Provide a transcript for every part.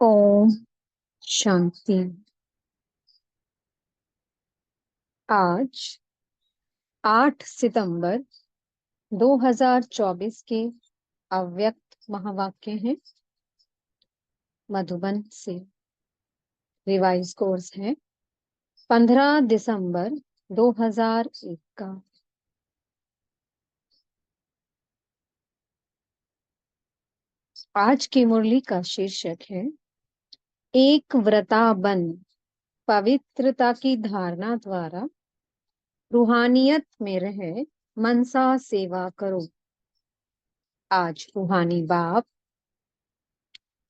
ओम शांति। आज 8 सितंबर 2024 के अव्यक्त महावाक्य हैं। मधुबन से रिवाइज कोर्स है 15 दिसंबर 2001 का। आज की मुरली का शीर्षक है एक व्रता बन। पवित्रता की धारणा द्वारा रूहानियत में रहे मनसा सेवा करो। आज रूहानी बाप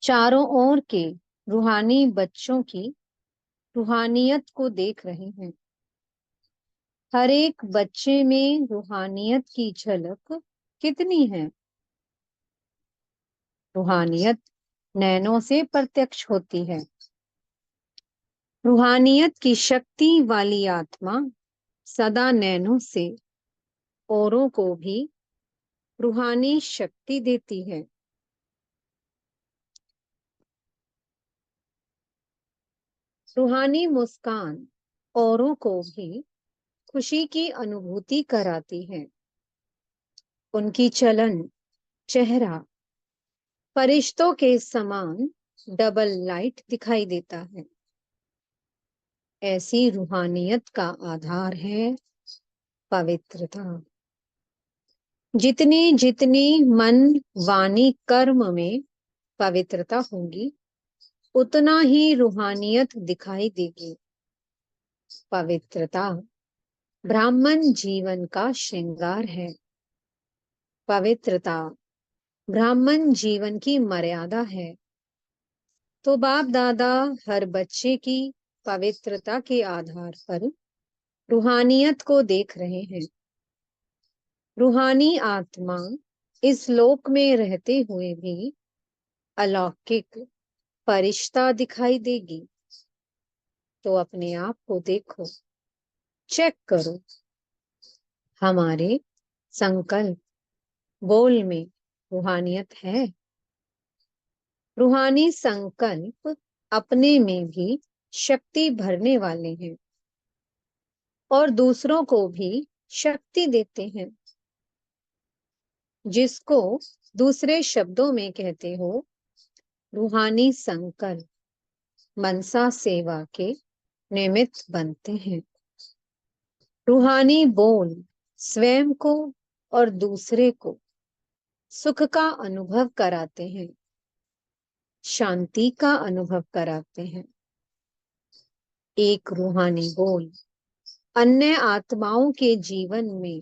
चारों ओर के रूहानी बच्चों की रूहानियत को देख रहे हैं। हर एक बच्चे में रूहानियत की झलक कितनी है? रूहानियत नैनों से प्रत्यक्ष होती है। रूहानियत की शक्ति वाली आत्मा सदा नैनों से औरों को भी रूहानी शक्ति देती है। रूहानी मुस्कान औरों को भी खुशी की अनुभूति कराती है। उनकी चलन चेहरा फरिश्तों के समान डबल लाइट दिखाई देता है। ऐसी रूहानियत का आधार है पवित्रता। जितनी जितनी मन वाणी कर्म में पवित्रता होगी उतना ही रूहानियत दिखाई देगी। पवित्रता ब्राह्मण जीवन का श्रृंगार है। पवित्रता ब्राह्मण जीवन की मर्यादा है। तो बाप दादा हर बच्चे की पवित्रता के आधार पर रूहानियत को देख रहे हैं। रूहानी आत्मा इस लोक में रहते हुए भी अलौकिक फरिश्ता दिखाई देगी। तो अपने आप को देखो, चेक करो। हमारे संकल्प बोल में रूहानियत है। रूहानी संकल्प अपने में भी शक्ति भरने वाले हैं और दूसरों को भी शक्ति देते हैं। जिसको दूसरे शब्दों में कहते हो रूहानी संकल्प मनसा सेवा के निमित्त बनते हैं। रूहानी बोल स्वयं को और दूसरे को सुख का अनुभव कराते हैं, शांति का अनुभव कराते हैं। एक रूहानी बोल अन्य आत्माओं के जीवन में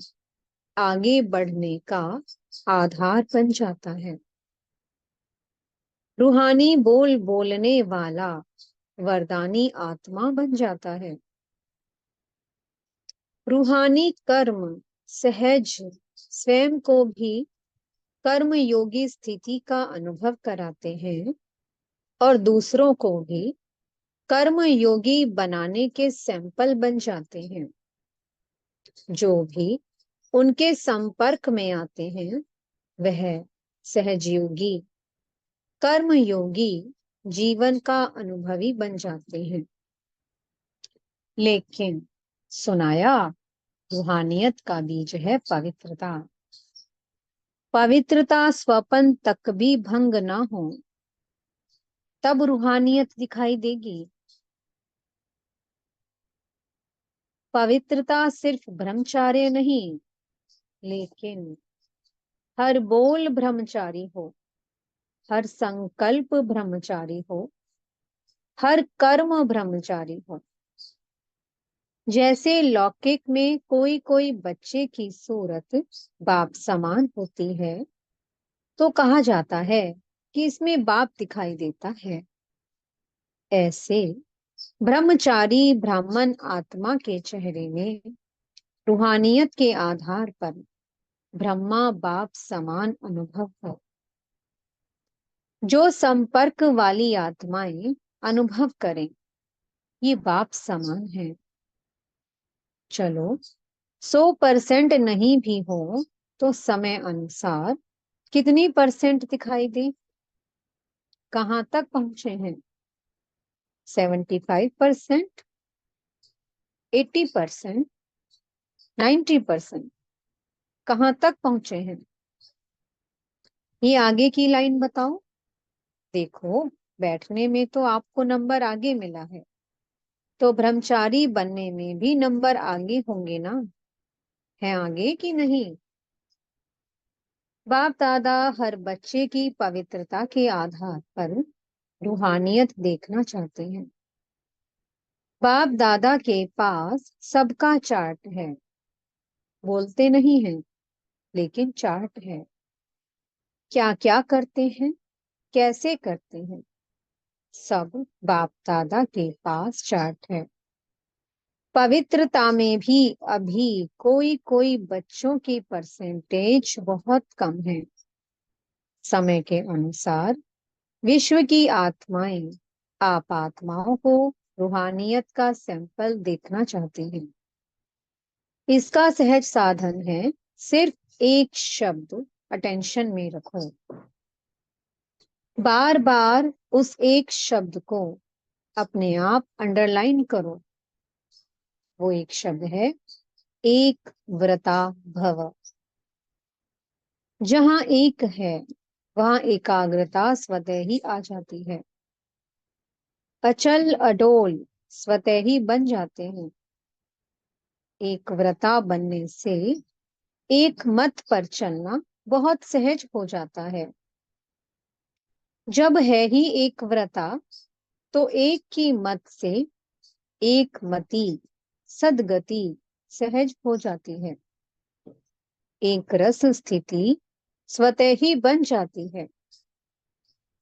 आगे बढ़ने का आधार बन जाता है। रूहानी बोल बोलने वाला वरदानी आत्मा बन जाता है। रूहानी कर्म सहज स्वयं को भी कर्म योगी स्थिति का अनुभव कराते हैं और दूसरों को भी कर्म योगी बनाने के सैंपल बन जाते हैं। जो भी उनके संपर्क में आते हैं वह सहजयोगी कर्मयोगी जीवन का अनुभवी बन जाते हैं। लेकिन सुनाया रूहानियत का बीज है पवित्रता। पवित्रता स्वपन तक भी भंग ना हो तब रूहानियत दिखाई देगी। पवित्रता सिर्फ ब्रह्मचार्य नहीं, लेकिन हर बोल ब्रह्मचारी हो, हर संकल्प ब्रह्मचारी हो, हर कर्म ब्रह्मचारी हो। जैसे लौकिक में कोई कोई बच्चे की सूरत बाप समान होती है तो कहा जाता है कि इसमें बाप दिखाई देता है। ऐसे ब्रह्मचारी ब्राह्मण आत्मा के चेहरे में रूहानियत के आधार पर ब्रह्मा बाप समान अनुभव हो। जो संपर्क वाली आत्माएं अनुभव करें ये बाप समान है। चलो 100% नहीं भी हो तो समय अनुसार कितनी परसेंट दिखाई दे? कहाँ तक पहुंचे हैं? 75%, 80%, 90%? कहाँ तक पहुंचे हैं? ये आगे की लाइन बताओ। देखो, बैठने में तो आपको नंबर आगे मिला है, तो ब्रह्मचारी बनने में भी नंबर आगे होंगे ना? है आगे कि नहीं? बाप दादा हर बच्चे की पवित्रता के आधार पर रूहानियत देखना चाहते हैं। बाप दादा के पास सबका चार्ट है। बोलते नहीं हैं, लेकिन चार्ट है। क्या क्या करते हैं, कैसे करते हैं, सब बाप दादा के पास चार्ट है। पवित्रता में भी अभी कोई कोई बच्चों की परसेंटेज बहुत कम है। समय के अनुसार विश्व की आत्माएं आप आत्माओं को रूहानियत का सैंपल देखना चाहती हैं। इसका सहज साधन है, सिर्फ एक शब्द अटेंशन में रखो। बार बार उस एक शब्द को अपने आप अंडरलाइन करो। वो एक शब्द है, एक व्रता भव। जहां एक है, वहां एकाग्रता स्वतः ही आ जाती है। अचल अडोल स्वतः ही बन जाते हैं। एक व्रता बनने से एक मत पर चलना बहुत सहज हो जाता है। जब है ही एक व्रता, तो एक की मत से एक मति सदगति सहज हो जाती है। एक रस स्थिति स्वतः ही बन जाती है।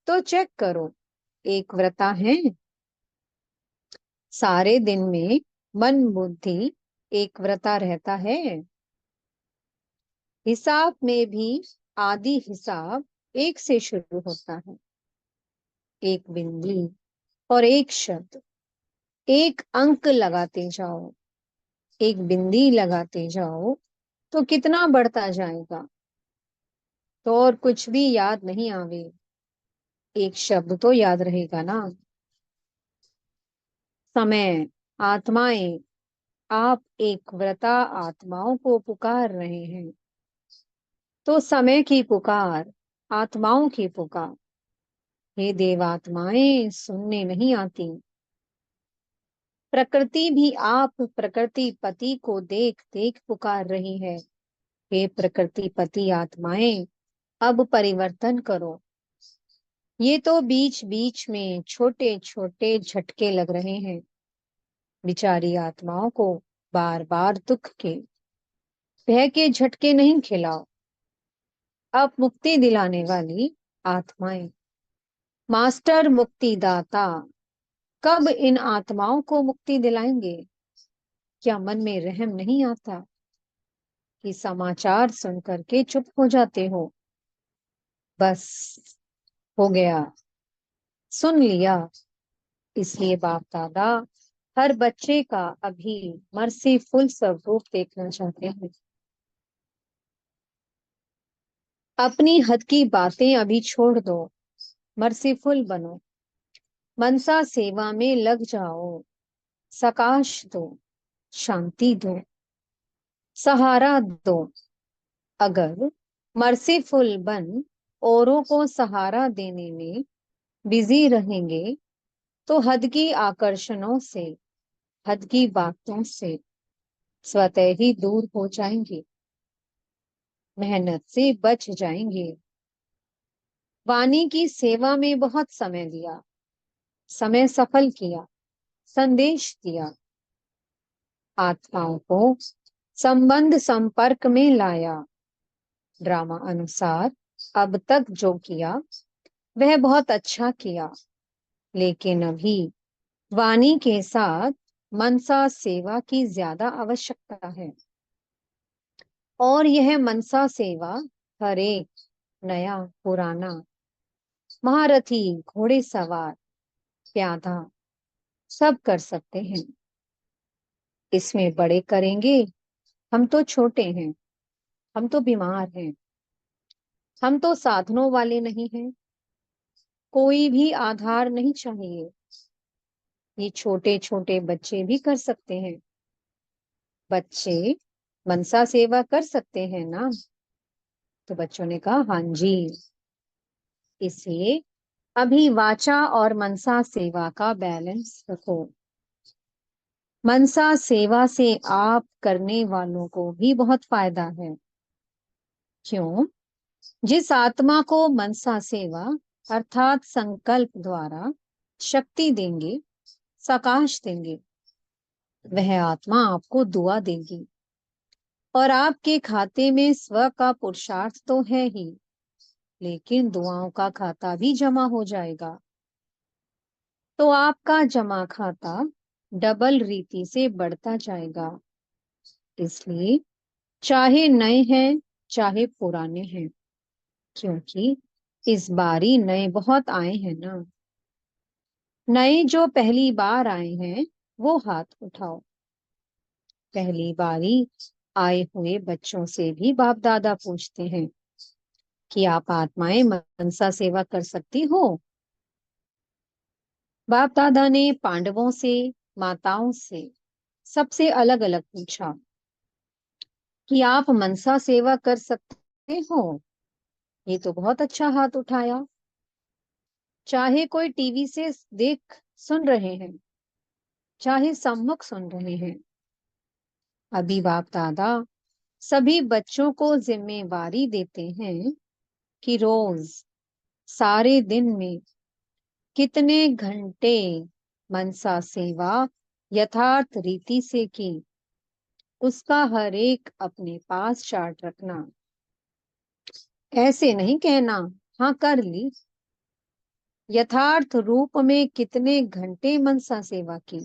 तो चेक करो, एक व्रता है। सारे दिन में मन बुद्धि एक व्रता रहता है। हिसाब में भी आदि हिसाब एक से शुरू होता है। एक बिंदी और एक शब्द, एक अंक लगाते जाओ, एक बिंदी लगाते जाओ, तो कितना बढ़ता जाएगा। तो और कुछ भी याद नहीं आवे, एक शब्द तो याद रहेगा ना। समय, आत्माएं, आप एक व्रता आत्माओं को पुकार रहे हैं। तो समय की पुकार, आत्माओं की पुकार, हे देवात्माएं सुनने नहीं आती। प्रकृति भी आप प्रकृति पति को देख देख पुकार रही है। हे प्रकृति पति आत्माएं, अब परिवर्तन करो। ये तो बीच बीच में छोटे छोटे झटके लग रहे हैं। बिचारी आत्माओं को बार बार दुख के, भय के झटके नहीं खिलाओ। अब मुक्ति दिलाने वाली आत्माएं, मास्टर मुक्तिदाता कब इन आत्माओं को मुक्ति दिलाएंगे? क्या मन में रहम नहीं आता कि समाचार सुन करके चुप हो जाते हो? बस हो गया, सुन लिया। इसलिए बाप दादा हर बच्चे का अभी मर्सीफुल स्वरूप देखना चाहते हैं। अपनी हद की बातें अभी छोड़ दो, मर्सीफुल बनो। मनसा सेवा में लग जाओ। सकाश दो, शांति दो, सहारा दो। अगर मर्सीफुल बन औरों को सहारा देने में बिजी रहेंगे, तो हद की आकर्षणों से, हद की बातों से स्वतः ही दूर हो जाएंगे, मेहनत से बच जाएंगे। वाणी की सेवा में बहुत समय दिया, समय सफल किया, संदेश दिया, आत्माओं को संबंध संपर्क में लाया। ड्रामा अनुसार अब तक जो किया वह बहुत अच्छा किया, लेकिन अभी वाणी के साथ मनसा सेवा की ज्यादा आवश्यकता है। और यह मनसा सेवा हर एक, नया पुराना, महारथी, घोड़ेसवार, प्यादा, सब कर सकते हैं। इसमें बड़े करेंगे, हम तो छोटे हैं, हम तो बीमार हैं, हम तो साधनों वाले नहीं हैं। कोई भी आधार नहीं चाहिए, ये छोटे छोटे बच्चे भी कर सकते हैं। बच्चे मनसा सेवा कर सकते हैं ना? तो बच्चों ने कहा हाँ जी। इसलिए अभी वाचा और मनसा सेवा का बैलेंस रखो। मनसा सेवा से आप करने वालों को भी बहुत फायदा है। क्यों? जिस आत्मा को मनसा सेवा अर्थात संकल्प द्वारा शक्ति देंगे, सकाश देंगे, वह आत्मा आपको दुआ देगी। और आपके खाते में स्व का पुरुषार्थ तो है ही, लेकिन दुआओं का खाता भी जमा हो जाएगा। तो आपका जमा खाता डबल रीति से बढ़ता जाएगा। इसलिए चाहे नए हैं चाहे पुराने हैं, क्योंकि इस बारी नए बहुत आए हैं ना। नए जो पहली बार आए हैं वो हाथ उठाओ। पहली बारी आए हुए बच्चों से भी बाप दादा पूछते हैं कि आप आत्माएं मनसा सेवा कर सकती हो? बाप दादा ने पांडवों से, माताओं से सबसे अलग अलग पूछा कि आप मनसा सेवा कर सकते हो? ये तो बहुत अच्छा हाथ उठाया। चाहे कोई टीवी से देख सुन रहे हैं, चाहे सम्मुख सुन रहे हैं, अभी बाप दादा सभी बच्चों को जिम्मेवारी देते हैं कि रोज सारे दिन में कितने घंटे मनसा सेवा यथार्थ रीति से की, उसका हर एक अपने पास चार्ट रखना। ऐसे नहीं कहना हाँ कर ली। यथार्थ रूप में कितने घंटे मनसा सेवा की,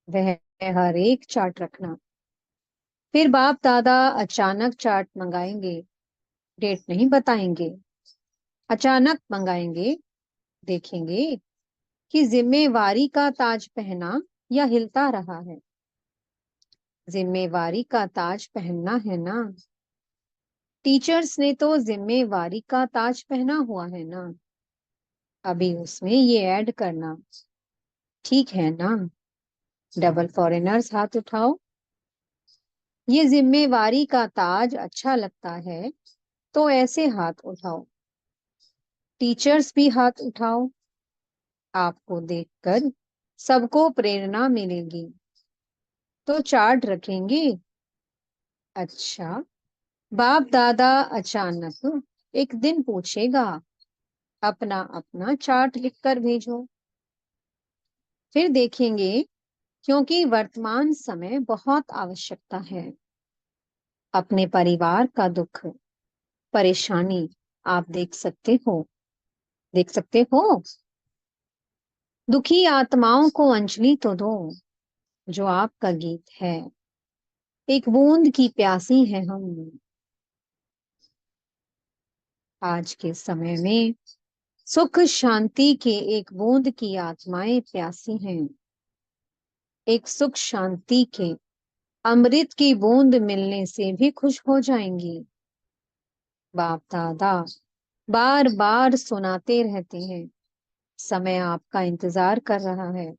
वह हर एक चार्ट रखना। फिर बाप दादा अचानक चार्ट मंगाएंगे, डेट नहीं बताएंगे, अचानक मंगाएंगे। देखेंगे कि जिम्मेवारी का ताज पहना या हिलता रहा है। जिम्मेवारी का ताज पहनना है ना। टीचर्स ने तो जिम्मेवारी का ताज पहना हुआ है ना, अभी उसमें ये ऐड करना ठीक है ना? डबल फॉरेनर्स हाथ उठाओ। ये जिम्मेवारी का ताज अच्छा लगता है तो ऐसे हाथ उठाओ। टीचर्स भी हाथ उठाओ। आपको देखकर सबको प्रेरणा मिलेगी। तो चार्ट रखेंगे। अच्छा, बाप दादा अचानक एक दिन पूछेगा, अपना अपना चार्ट लिखकर भेजो। फिर देखेंगे, क्योंकि वर्तमान समय बहुत आवश्यकता है। अपने परिवार का दुख, परेशानी आप देख सकते हो। दुखी आत्माओं को अंजलि तो दो, जो आपका गीत है। एक बूंद की प्यासी है हम। आज के समय में सुख शांति के एक बूंद की आत्माएं प्यासी हैं। एक सुख शांति के अमृत की बूंद मिलने से भी खुश हो जाएंगी। बाप दादा बार बार सुनाते रहते हैं, समय आपका इंतजार कर रहा है।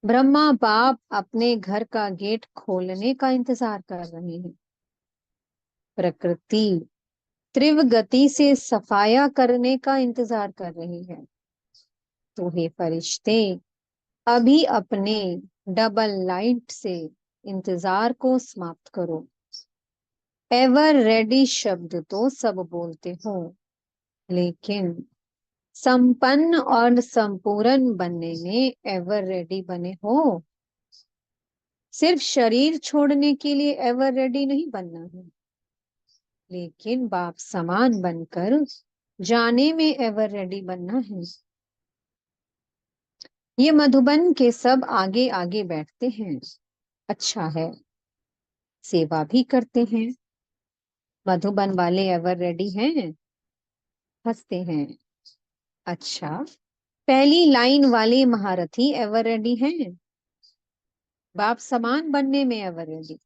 ब्रह्मा बाप अपने घर का गेट खोलने का इंतजार कर रहे हैं। प्रकृति तीव्र गति से सफाया करने का इंतजार कर रही है। तो हे फरिश्ते, अभी अपने डबल लाइट से इंतजार को समाप्त करो। एवर रेडी शब्द तो सब बोलते हो, लेकिन संपन्न और संपूर्ण बनने में एवर रेडी बने हो? सिर्फ शरीर छोड़ने के लिए एवर रेडी नहीं बनना है, लेकिन बाप समान बनकर जाने में एवर रेडी बनना है। ये मधुबन के सब आगे आगे बैठते हैं, अच्छा है, सेवा भी करते हैं। मधुबन वाले एवर रेडी हैं, हंसते हैं। अच्छा, पहली लाइन वाले महारथी एवर रेडी हैं, बाप समान बनने में एवर रेडी।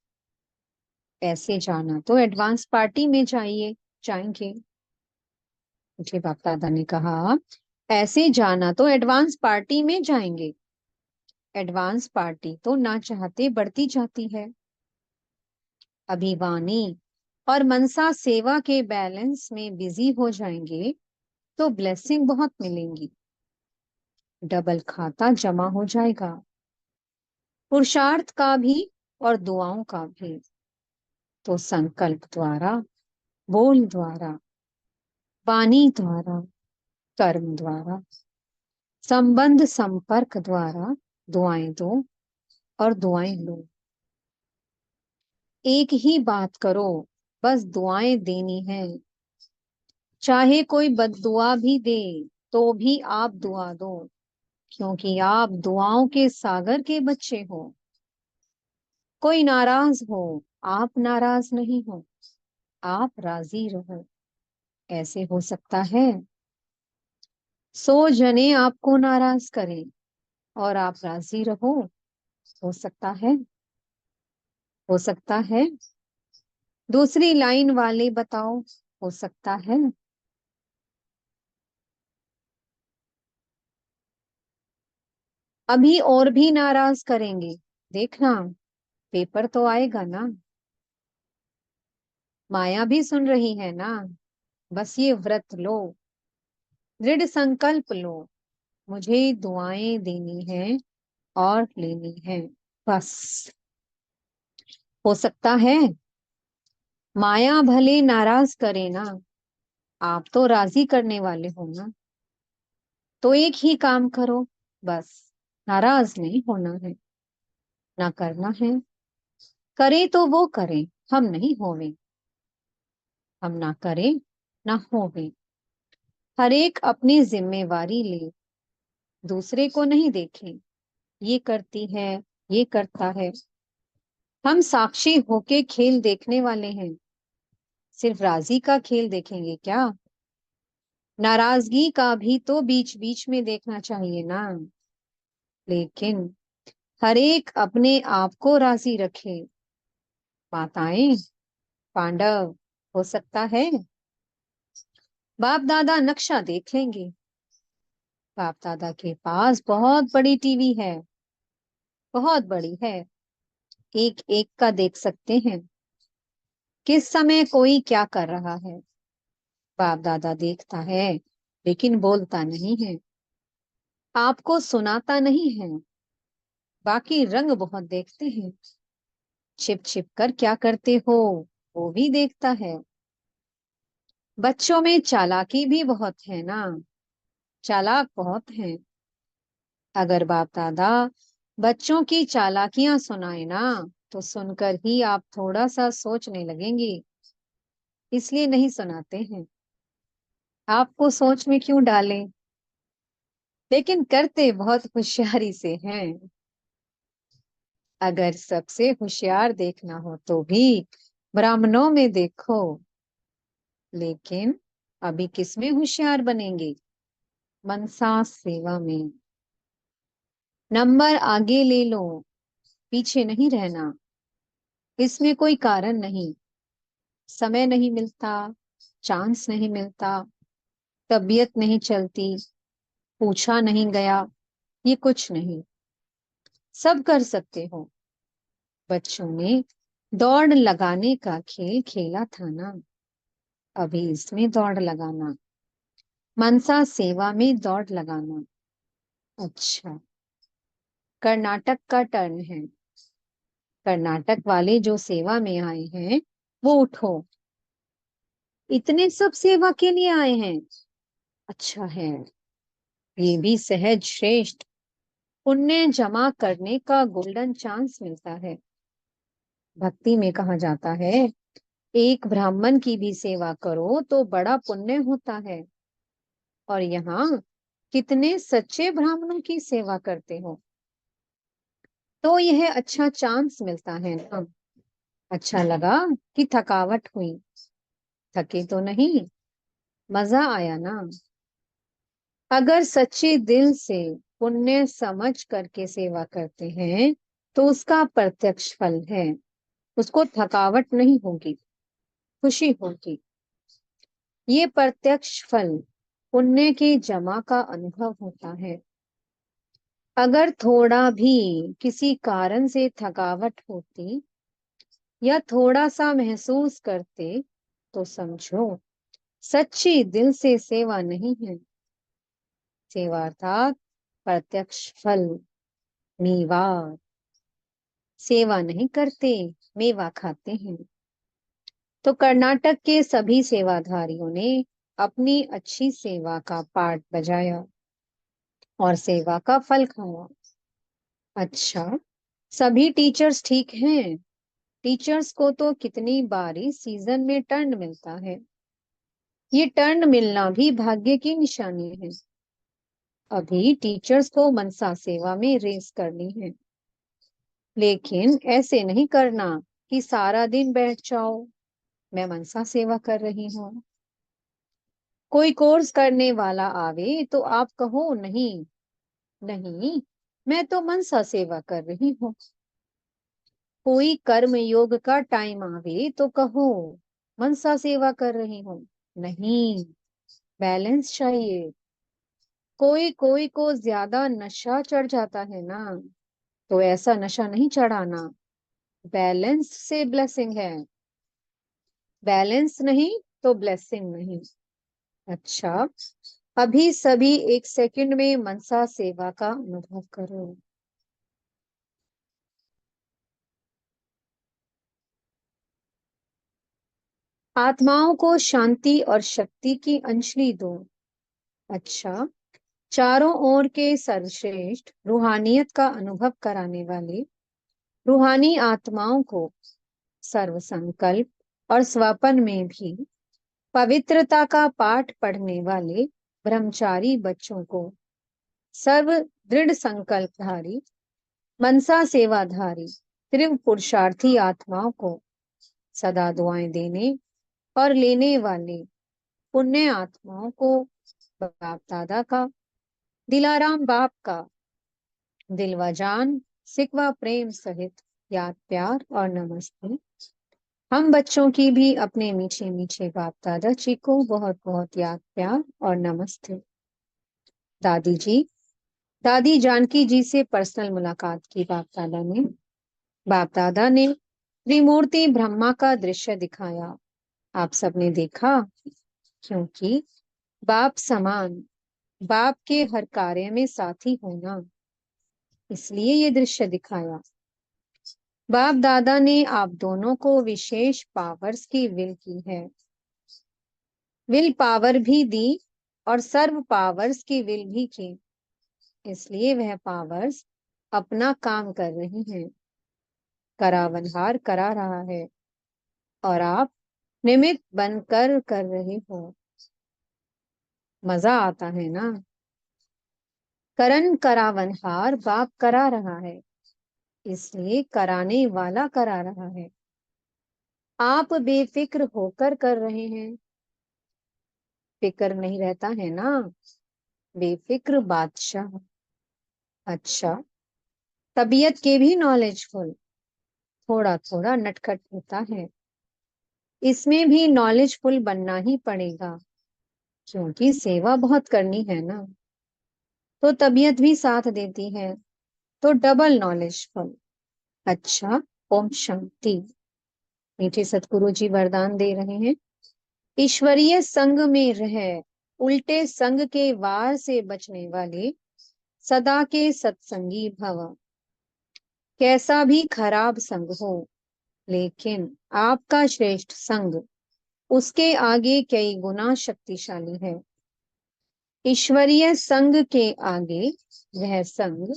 ऐसे जाना तो एडवांस पार्टी में जाइए, जाएंगे। उठे बाप दादा ने कहा, ऐसे जाना तो एडवांस पार्टी में जाएंगे। एडवांस पार्टी तो ना चाहते बढ़ती जाती है। अभी वाणी और मनसा सेवा के बैलेंस में बिजी हो जाएंगे तो ब्लेसिंग बहुत मिलेंगी। डबल खाता जमा हो जाएगा, पुरुषार्थ का भी और दुआओं का भी। तो संकल्प द्वारा, बोल द्वारा, वाणी द्वारा, कर्म द्वारा, संबंध संपर्क द्वारा दुआएं दो और दुआएं लो। एक ही बात करो, बस दुआएं देनी है। चाहे कोई बद्दुआ भी दे तो भी आप दुआ दो, क्योंकि आप दुआओं के सागर के बच्चे हो। कोई नाराज हो, आप नाराज नहीं हो, आप राजी रहो। ऐसे हो सकता है 100 जने आपको नाराज करें और आप राजी रहो। हो सकता है, हो सकता है। दूसरी लाइन वाले बताओ, हो सकता है। अभी और भी नाराज करेंगे, देखना पेपर तो आएगा ना। माया भी सुन रही है ना। बस ये व्रत लो, दृढ़ संकल्प लो, मुझे दुआएं देनी है और लेनी है, बस। हो सकता है माया भले नाराज करे ना, आप तो राजी करने वाले हो ना। तो एक ही काम करो, बस नाराज नहीं होना है, ना करना है। करे तो वो करे, हम नहीं होवे। हम ना करें ना होवे। हर एक अपनी जिम्मेवारी ले, दूसरे को नहीं देखें। ये करती है, ये करता है। हम साक्षी होके खेल देखने वाले हैं। सिर्फ राजी का खेल देखेंगे क्या? नाराजगी का भी तो बीच बीच में देखना चाहिए ना। लेकिन हर एक अपने आप को राजी रखे। माताएं, पांडव, हो सकता है। बाप दादा नक्शा देख लेंगे। बाप दादा के पास बहुत बड़ी टीवी है, बहुत बड़ी है। एक एक का देख सकते हैं किस समय कोई क्या कर रहा है। बाप दादा देखता है लेकिन बोलता नहीं है, आपको सुनाता नहीं है। बाकी रंग बहुत देखते हैं। छिप छिप कर क्या करते हो वो भी देखता है। बच्चों में चालाकी भी बहुत है ना, चालाक बहुत हैं। अगर बाप दादा बच्चों की चालाकियां सुनाए ना, तो सुनकर ही आप थोड़ा सा सोचने लगेंगे। इसलिए नहीं सुनाते हैं, आपको सोच में क्यों डालें। लेकिन करते बहुत होशियारी से हैं। अगर सबसे होशियार देखना हो तो भी ब्राह्मणों में देखो। लेकिन अभी किसमें होशियार बनेंगे? मनसा सेवा में। नंबर आगे ले लो, पीछे नहीं रहना। इसमें कोई कारण नहीं, समय नहीं मिलता, चांस नहीं मिलता, तबीयत नहीं चलती, पूछा नहीं गया, ये कुछ नहीं। सब कर सकते हो। बच्चों ने दौड़ लगाने का खेल खेला था ना, अभी इसमें दौड़ लगाना। मनसा सेवा में दौड़ लगाना। अच्छा, कर्नाटक का टर्न है। कर्नाटक वाले जो सेवा में आए हैं वो उठो। इतने सब सेवा के लिए आए हैं? अच्छा है। ये भी सहज श्रेष्ठ पुण्य जमा करने का गोल्डन चांस मिलता है। भक्ति में कहा जाता है एक ब्राह्मण की भी सेवा करो तो बड़ा पुण्य होता है। और यहाँ कितने सच्चे ब्राह्मणों की सेवा करते हो, तो यह अच्छा चांस मिलता है ना। अच्छा लगा कि थकावट हुई? थके तो नहीं, मजा आया ना। अगर सच्चे दिल से पुण्य समझ करके सेवा करते हैं तो उसका प्रत्यक्ष फल है। उसको थकावट नहीं होगी, खुशी होगी। ये प्रत्यक्ष फल पुण्य के जमा का अनुभव होता है। अगर थोड़ा भी किसी कारण से थकावट होती या थोड़ा सा महसूस करते तो समझो सच्ची दिल से सेवा नहीं है। सेवा अर्थात प्रत्यक्ष फल, मेवा। सेवा नहीं करते, मेवा खाते हैं। तो कर्नाटक के सभी सेवाधारियों ने अपनी अच्छी सेवा का पाठ बजाया और सेवा का फल खाया। अच्छा, सभी टीचर्स ठीक हैं? टीचर्स को तो कितनी बारी सीजन में टर्न मिलता है। ये टर्न मिलना भी भाग्य की निशानी है। अभी टीचर्स को मनसा सेवा में रेस करनी है, लेकिन ऐसे नहीं करना कि सारा दिन बैठ जाओ मैं मनसा सेवा कर रही हूँ। कोई कोर्स करने वाला आवे तो आप कहो नहीं, नहीं, मैं तो मनसा सेवा कर रही हूँ। कोई कर्म योग का टाइम आवे तो कहो मनसा सेवा कर रही हूँ। नहीं, बैलेंस चाहिए। कोई कोई को ज्यादा नशा चढ़ जाता है ना, तो ऐसा नशा नहीं चढ़ाना। बैलेंस से ब्लेसिंग है, बैलेंस नहीं तो ब्लेसिंग नहीं। अच्छा, अभी सभी एक सेकंड में मनसा सेवा का अनुभव करो। आत्माओं को शांति और शक्ति की अंजलि दो। अच्छा, चारों ओर के सर्वश्रेष्ठ रूहानियत का अनुभव कराने वाले रूहानी आत्माओं को सर्व संकल्प और स्वपन में भी पवित्रता का पाठ पढ़ने वाले ब्रह्मचारी बच्चों को, सर्व दृढ़ संकल्पधारी मनसा सेवाधारी त्रिव पुरुषार्थी आत्माओं को सदा दुआएं देने और लेने वाले पुण्य आत्माओं को बाप दादा का, दिलाराम बाप का दिलवा जान सिकवा प्रेम सहित याद प्यार और नमस्ते। हम बच्चों की भी अपने मीठे मीठे बाप दादा जी को बहुत बहुत याद प्यार और नमस्ते। दादी जी, दादी जानकी जी से पर्सनल मुलाकात की बाप दादा ने। बाप दादा ने त्रिमूर्ति ब्रह्मा का दृश्य दिखाया। आप सबने देखा, क्योंकि बाप समान, बाप के हर कार्य में साथी होना, इसलिए ये दृश्य दिखाया। बाप दादा ने आप दोनों को विशेष पावर्स की विल की है, विल पावर भी दी और सर्व पावर्स की विल भी की, इसलिए वह पावर्स अपना काम कर रही हैं। करावनहार करा रहा है और आप निमित्त बनकर कर रहे हो। मजा आता है ना? करण करावनहार बाप करा रहा है, इसलिए कराने वाला करा रहा है। आप बेफिक्र होकर कर रहे हैं। फिक्र नहीं रहता है ना, बेफिक्र बादशाह। अच्छा, तबीयत के भी नॉलेजफुल, थोड़ा थोड़ा नटखट होता है, इसमें भी नॉलेजफुल बनना ही पड़ेगा, क्योंकि सेवा बहुत करनी है ना। तो तबीयत भी साथ देती है, तो डबल नॉलेजफुल। अच्छा, ओम शांति। मीठे सतगुरु जी वरदान दे रहे हैं। ईश्वरीय संग में रह उल्टे संग के वार से बचने वाले सदा के सत्संगी भव। कैसा भी खराब संग हो, लेकिन आपका श्रेष्ठ संग उसके आगे कई गुना शक्तिशाली है। ईश्वरीय संग के आगे वह संग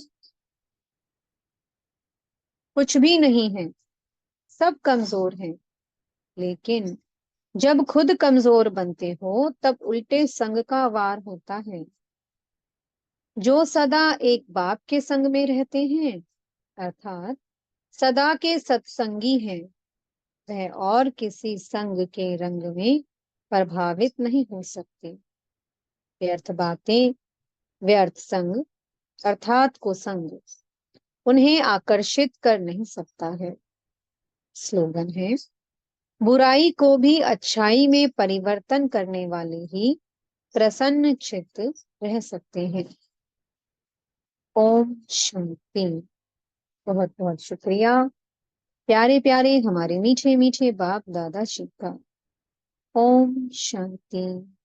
कुछ भी नहीं है। सब कमजोर हैं, लेकिन जब खुद कमजोर बनते हो तब उल्टे संग का वार होता है। जो सदा एक बाप के संग में रहते हैं, अर्थात सदा के सत्संगी हैं, वह और किसी संग के रंग में प्रभावित नहीं हो सकते। व्यर्थ बातें, व्यर्थ संग अर्थात कुसंग उन्हें आकर्षित कर नहीं सकता है। स्लोगन है, बुराई को भी अच्छाई में परिवर्तन करने वाले ही प्रसन्न चित्त रह सकते हैं। ओम शांति। बहुत बहुत शुक्रिया प्यारे प्यारे हमारे मीठे मीठे बाप दादा जी का। ओम शांति।